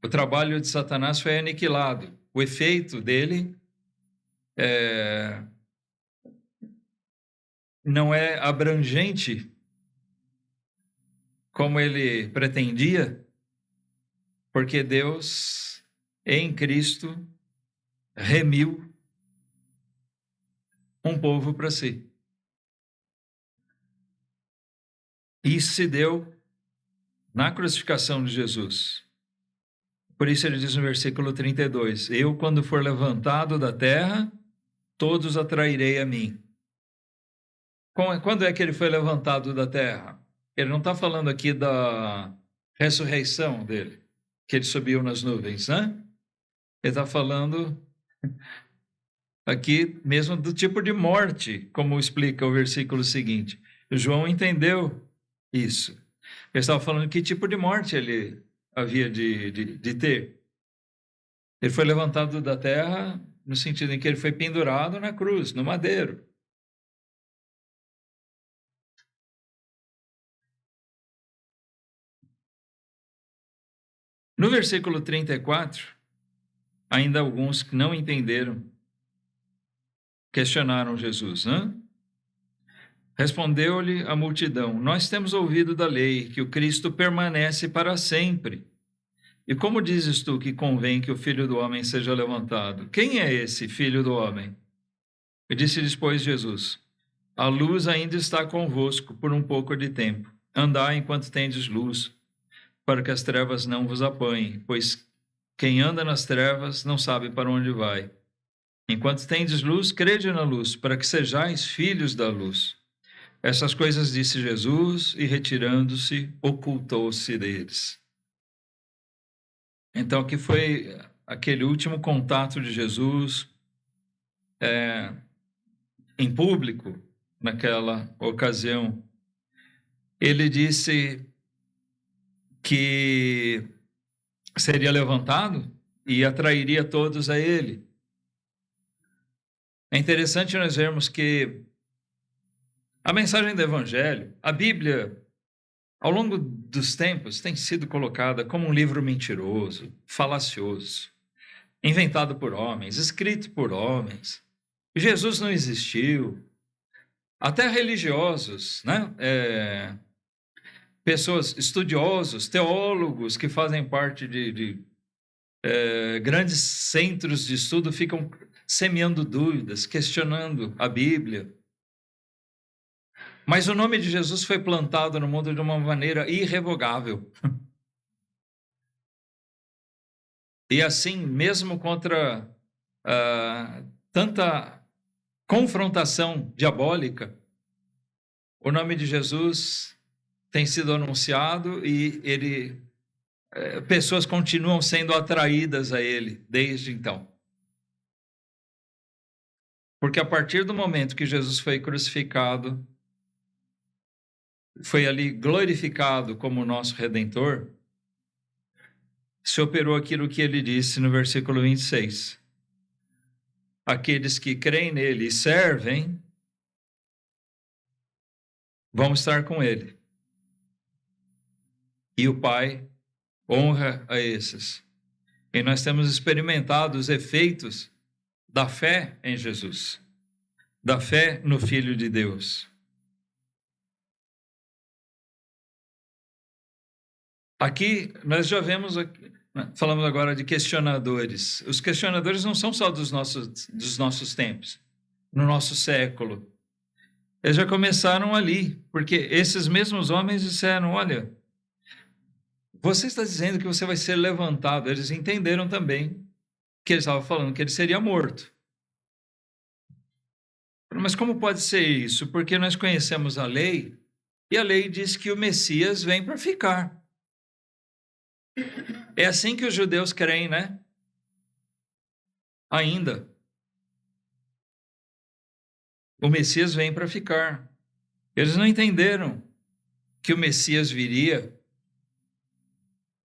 O trabalho de Satanás foi aniquilado. O efeito dele não é abrangente como ele pretendia, porque Deus, em Cristo, remiu um povo para si. Isso se deu na crucificação de Jesus. Por isso ele diz no versículo 32, eu, quando for levantado da terra, todos atrairei a mim. Quando é que ele foi levantado da terra? Ele não está falando aqui da ressurreição dele, que ele subiu nas nuvens, né? Ele está falando aqui mesmo do tipo de morte, como explica o versículo seguinte. João entendeu isso. Ele estava falando que tipo de morte ele havia de ter. Ele foi levantado da terra no sentido em que ele foi pendurado na cruz, no madeiro. No versículo 34, ainda alguns que não entenderam, questionaram Jesus, né? Respondeu-lhe a multidão, nós temos ouvido da lei que o Cristo permanece para sempre. E como dizes tu que convém que o Filho do Homem seja levantado? Quem é esse Filho do Homem? E disse-lhes, pois, Jesus, a luz ainda está convosco por um pouco de tempo. Andai enquanto tendes luz, para que as trevas não vos apanhem, pois quem anda nas trevas não sabe para onde vai. Enquanto tendes luz, crede na luz, para que sejais filhos da luz. Essas coisas disse Jesus, e retirando-se, ocultou-se deles. Então, aqui foi aquele último contato de Jesus em público, naquela ocasião. Ele disse que seria levantado e atrairia todos a ele. É interessante nós vermos que a mensagem do Evangelho, a Bíblia, ao longo dos tempos, tem sido colocada como um livro mentiroso, falacioso, inventado por homens, escrito por homens. Jesus não existiu. Até religiosos, né? Pessoas, estudiosos, teólogos que fazem parte de grandes centros de estudo ficam semeando dúvidas, questionando a Bíblia. Mas o nome de Jesus foi plantado no mundo de uma maneira irrevogável. E assim, mesmo contra tanta confrontação diabólica, o nome de Jesus tem sido anunciado e pessoas continuam sendo atraídas a ele desde então. Porque a partir do momento que Jesus foi crucificado, foi ali glorificado como nosso Redentor, se operou aquilo que ele disse no versículo 26. Aqueles que creem nele e servem, vão estar com ele. E o Pai honra a esses. E nós temos experimentado os efeitos da fé em Jesus, da fé no Filho de Deus. Aqui nós já vemos, falamos agora de questionadores. Os questionadores não são só dos nossos tempos, no nosso século. Eles já começaram ali, porque esses mesmos homens disseram, olha, você está dizendo que você vai ser levantado. Eles entenderam também que ele estava falando que ele seria morto. Mas como pode ser isso? Porque nós conhecemos a lei, e a lei diz que o Messias vem para ficar. É assim que os judeus creem, né? Ainda. O Messias vem para ficar. Eles não entenderam que o Messias viria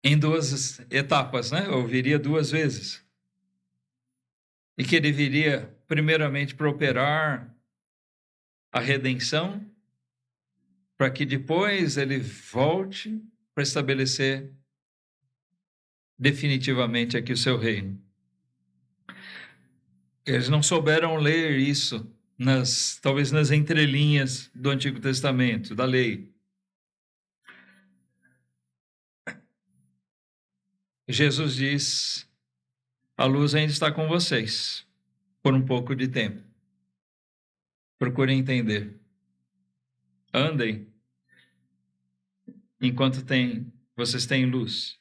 em 2 etapas, né? Ou viria 2 vezes. E que ele viria, primeiramente, para operar a redenção, para que depois ele volte para estabelecer definitivamente aqui o seu reino. Eles não souberam ler isso, talvez nas entrelinhas do Antigo Testamento, da lei. Jesus diz: a luz ainda está com vocês por um pouco de tempo. Procurem entender. Andem enquanto vocês têm luz.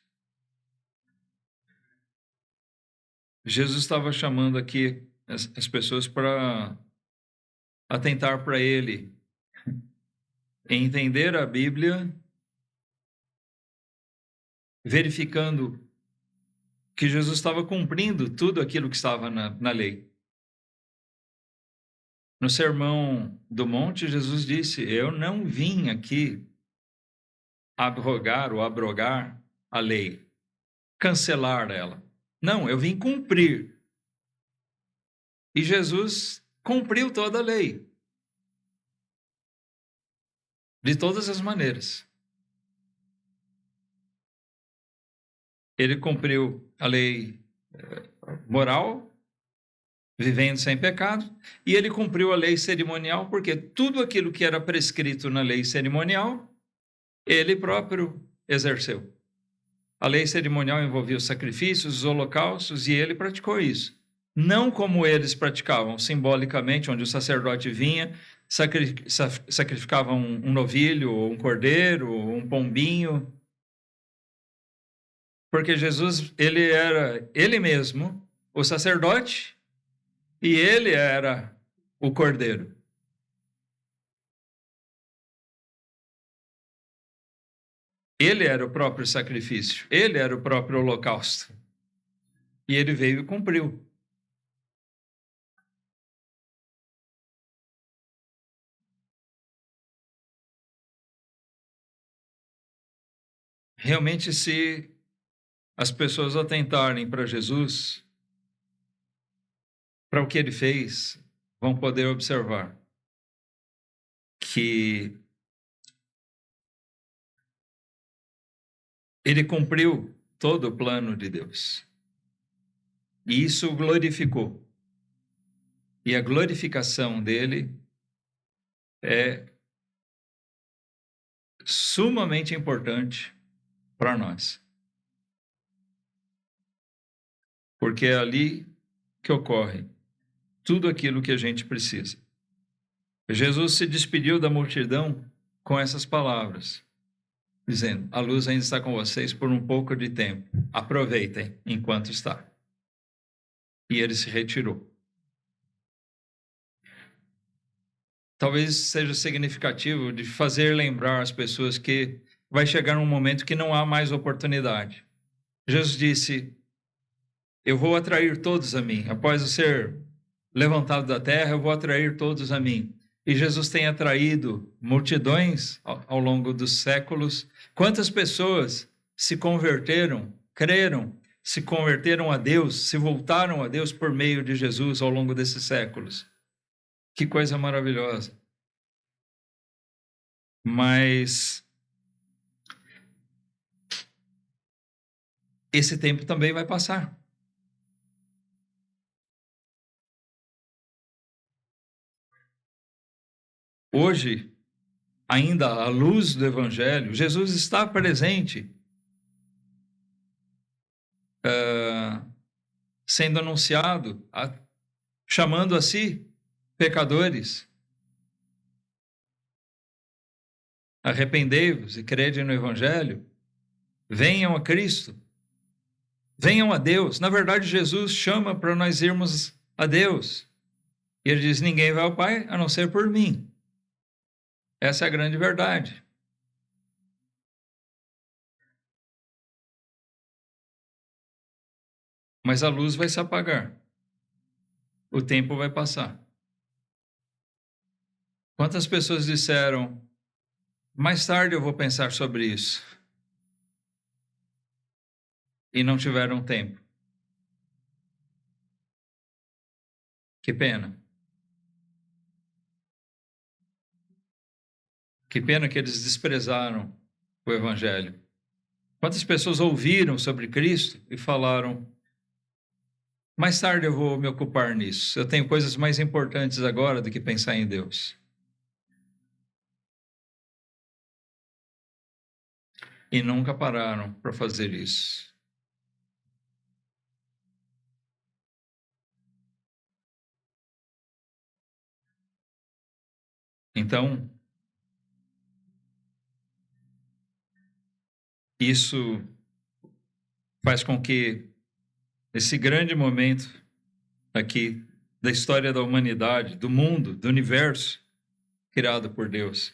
Jesus estava chamando aqui as pessoas para atentar para ele, entender a Bíblia, verificando que Jesus estava cumprindo tudo aquilo que estava na lei. No Sermão do Monte, Jesus disse: eu não vim aqui abrogar ou abrogar a lei, cancelar ela. Não, eu vim cumprir. E Jesus cumpriu toda a lei. De todas as maneiras. Ele cumpriu a lei moral, vivendo sem pecado, e ele cumpriu a lei cerimonial, porque tudo aquilo que era prescrito na lei cerimonial, ele próprio exerceu. A lei cerimonial envolvia os sacrifícios, os holocaustos, e ele praticou isso. Não como eles praticavam, simbolicamente, onde o sacerdote vinha, sacrificava um novilho, ou um cordeiro, ou um pombinho. Porque Jesus, ele era ele mesmo, o sacerdote, e ele era o cordeiro. Ele era o próprio sacrifício, ele era o próprio holocausto. E ele veio e cumpriu. Realmente, se as pessoas atentarem para Jesus, para o que ele fez, vão poder observar que ele cumpriu todo o plano de Deus. E isso o glorificou. E a glorificação dele é sumamente importante para nós. Porque é ali que ocorre tudo aquilo que a gente precisa. Jesus se despediu da multidão com essas palavras, dizendo: a luz ainda está com vocês por um pouco de tempo. Aproveitem enquanto está. E ele se retirou. Talvez seja significativo de fazer lembrar as pessoas que vai chegar um momento que não há mais oportunidade. Jesus disse: eu vou atrair todos a mim. Após eu ser levantado da terra, eu vou atrair todos a mim. E Jesus tem atraído multidões ao longo dos séculos. Quantas pessoas se converteram, creram, se converteram a Deus, se voltaram a Deus por meio de Jesus ao longo desses séculos? Que coisa maravilhosa. Mas esse tempo também vai passar. Hoje, ainda à luz do Evangelho, Jesus está presente, sendo anunciado, chamando a si pecadores. Arrependei-vos e crede no Evangelho. venham a Cristo, venham a Deus. Na verdade, Jesus chama para nós irmos a Deus. E ele diz, ninguém vai ao Pai a não ser por mim. Essa é a grande verdade. Mas a luz vai se apagar. O tempo vai passar. Quantas pessoas disseram, mais tarde eu vou pensar sobre isso, e não tiveram tempo? Que pena. Que pena que eles desprezaram o Evangelho. Quantas pessoas ouviram sobre Cristo e falaram, mais tarde eu vou me ocupar nisso, eu tenho coisas mais importantes agora do que pensar em Deus. E nunca pararam para fazer isso. Então, isso faz com que esse grande momento aqui da história da humanidade, do mundo, do universo, criado por Deus,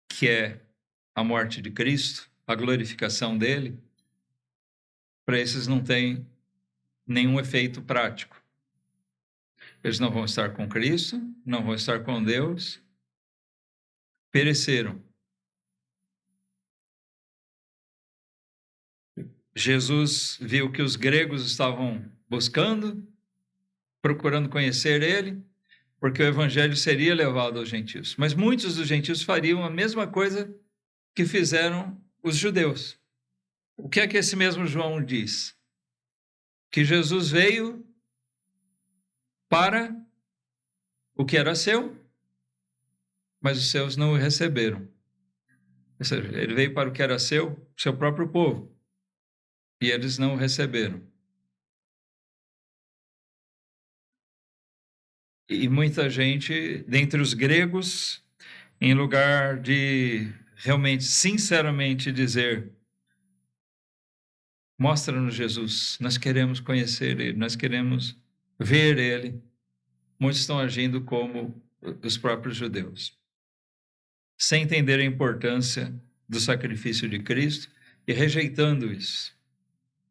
que é a morte de Cristo, a glorificação dele, para esses não tem nenhum efeito prático. Eles não vão estar com Cristo, não vão estar com Deus, pereceram. Jesus viu que os gregos estavam buscando, procurando conhecer ele, porque o evangelho seria levado aos gentios. Mas muitos dos gentios fariam a mesma coisa que fizeram os judeus. O que é que esse mesmo João diz? Que Jesus veio para o que era seu, mas os seus não o receberam. Ou seja, ele veio para o que era seu próprio povo, e eles não o receberam. E muita gente, dentre os gregos, em lugar de realmente, sinceramente dizer, mostra-nos Jesus, nós queremos conhecer ele, nós queremos ver ele, muitos estão agindo como os próprios judeus, sem entender a importância do sacrifício de Cristo e rejeitando isso,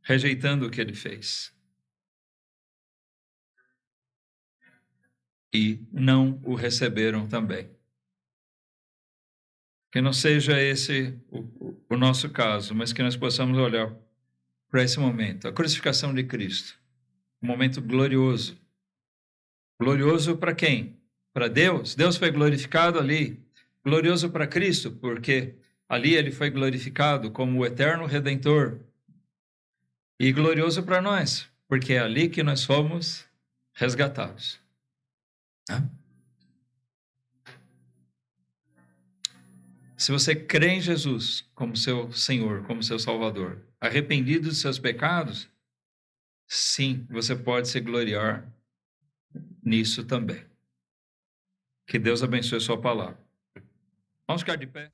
rejeitando o que ele fez. E não o receberam também. Que não seja esse o nosso caso, mas que nós possamos olhar para esse momento, a crucificação de Cristo, um momento glorioso. Glorioso para quem? Para Deus. Deus foi glorificado ali. Glorioso para Cristo, porque ali ele foi glorificado como o eterno Redentor. E glorioso para nós, porque é ali que nós fomos resgatados. Se você crê em Jesus como seu Senhor, como seu Salvador, arrependido dos seus pecados, sim, você pode se gloriar nisso também. Que Deus abençoe a sua palavra. Vamos ficar de pé.